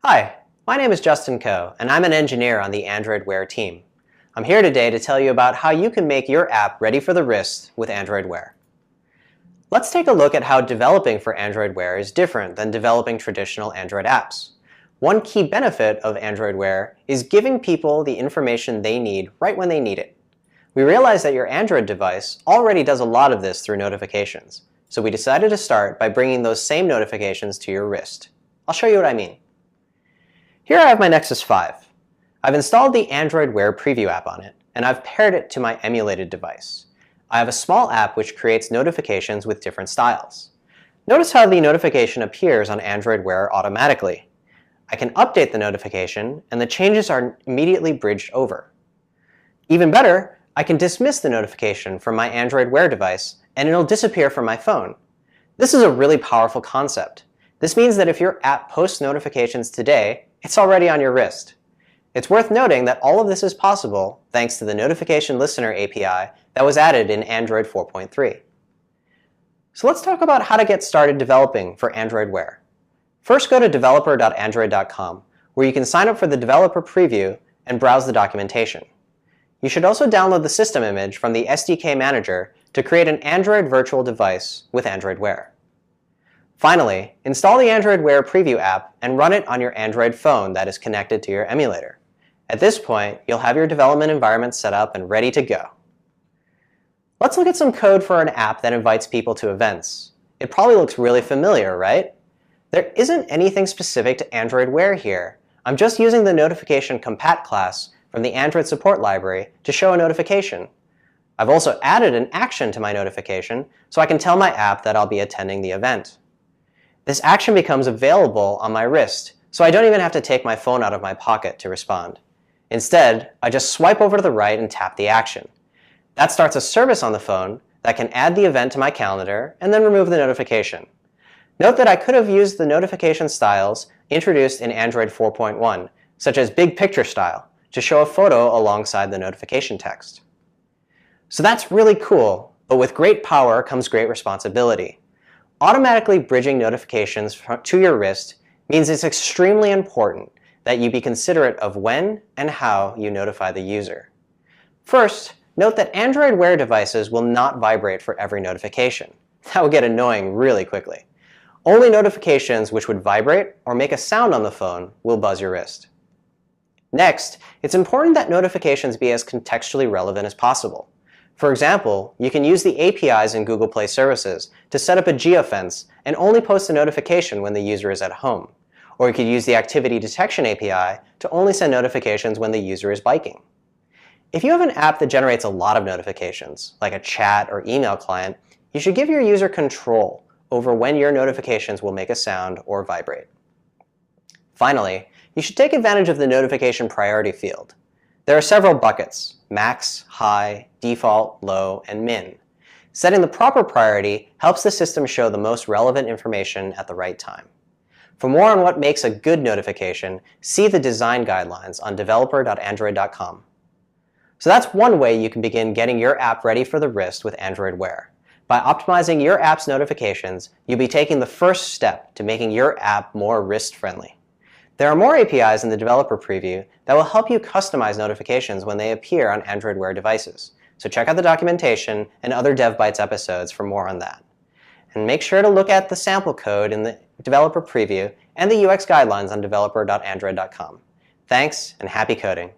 Hi, my name is Justin Coe, and I'm an engineer on the Android Wear team. I'm here today to tell you about how you can make your app ready for the wrist with Android Wear. Let's take a look at how developing for Android Wear is different than developing traditional Android apps. One key benefit of Android Wear is giving people the information they need right when they need it. We realize that your Android device already does a lot of this through notifications, so we decided to start by bringing those same notifications to your wrist. I'll show you what I mean. Here I have my Nexus 5. I've installed the Android Wear Preview app on it, and I've paired it to my emulated device. I have a small app which creates notifications with different styles. Notice how the notification appears on Android Wear automatically. I can update the notification, and the changes are immediately bridged over. Even better, I can dismiss the notification from my Android Wear device, and it'll disappear from my phone. This is a really powerful concept. This means that if your app posts notifications today, it's already on your wrist. It's worth noting that all of this is possible thanks to the Notification Listener API that was added in Android 4.3. So let's talk about how to get started developing for Android Wear. First, go to developer.android.com, where you can sign up for the developer preview and browse the documentation. You should also download the system image from the SDK Manager to create an Android virtual device with Android Wear. Finally, install the Android Wear Preview app and run it on your Android phone that is connected to your emulator. At this point, you'll have your development environment set up and ready to go. Let's look at some code for an app that invites people to events. It probably looks really familiar, right? There isn't anything specific to Android Wear here. I'm just using the notification compat class from the Android support library to show a notification. I've also added an action to my notification so I can tell my app that I'll be attending the event. This action becomes available on my wrist, so I don't even have to take my phone out of my pocket to respond. Instead, I just swipe over to the right and tap the action. That starts a service on the phone that can add the event to my calendar and then remove the notification. Note that I could have used the notification styles introduced in Android 4.1, such as Big Picture Style, to show a photo alongside the notification text. So that's really cool, but with great power comes great responsibility. Automatically bridging notifications to your wrist means it's extremely important that you be considerate of when and how you notify the user. First, note that Android Wear devices will not vibrate for every notification. That will get annoying really quickly. Only notifications which would vibrate or make a sound on the phone will buzz your wrist. Next, it's important that notifications be as contextually relevant as possible. For example, you can use the APIs in Google Play Services to set up a geofence and only post a notification when the user is at home. Or you could use the Activity Detection API to only send notifications when the user is biking. If you have an app that generates a lot of notifications, like a chat or email client, you should give your user control over when your notifications will make a sound or vibrate. Finally, you should take advantage of the notification priority field. There are several buckets: max, high, default, low, and min. Setting the proper priority helps the system show the most relevant information at the right time. For more on what makes a good notification, see the design guidelines on developer.android.com. So that's one way you can begin getting your app ready for the wrist with Android Wear. By optimizing your app's notifications, you'll be taking the first step to making your app more wrist-friendly. There are more APIs in the developer preview that will help you customize notifications when they appear on Android Wear devices. So check out the documentation and other DevBytes episodes for more on that. And make sure to look at the sample code in the developer preview and the UX guidelines on developer.android.com. Thanks, and happy coding.